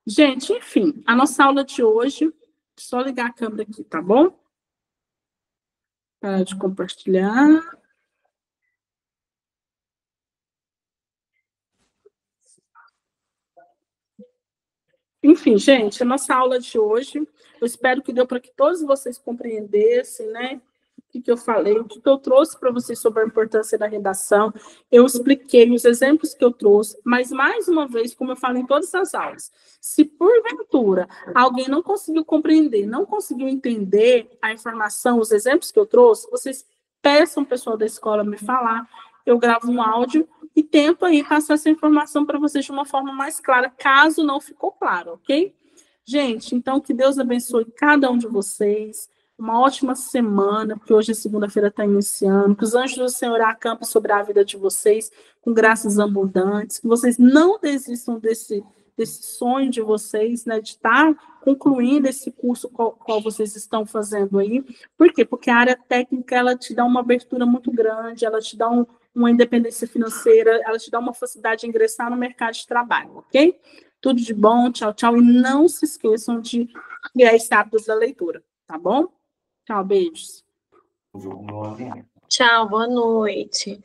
Gente, enfim, a nossa aula de hoje, só ligar a câmera aqui, tá bom? Parar de compartilhar. Enfim, gente, a nossa aula de hoje, eu espero que deu para que todos vocês compreendessem, né? O que eu falei, o que eu trouxe para vocês sobre a importância da redação. Eu expliquei os exemplos que eu trouxe, mas, mais uma vez, como eu falo em todas as aulas, se porventura alguém não conseguiu compreender, não conseguiu entender a informação, os exemplos que eu trouxe, vocês peçam o pessoal da escola me falar, eu gravo um áudio e tento aí passar essa informação para vocês de uma forma mais clara, caso não ficou claro, ok? Gente, então que Deus abençoe cada um de vocês, uma ótima semana, porque hoje é segunda-feira, está iniciando, que os anjos do Senhor acampem sobre a vida de vocês, com graças abundantes, que vocês não desistam desse sonho de vocês, né, de estar concluindo esse curso qual vocês estão fazendo aí. Por quê? Porque a área técnica, ela te dá uma abertura muito grande, ela te dá uma independência financeira, ela te dá uma facilidade de ingressar no mercado de trabalho, ok? Tudo de bom, tchau, tchau. E não se esqueçam de criar esse hábito da leitura, tá bom? Tchau, beijos. Tchau, boa noite.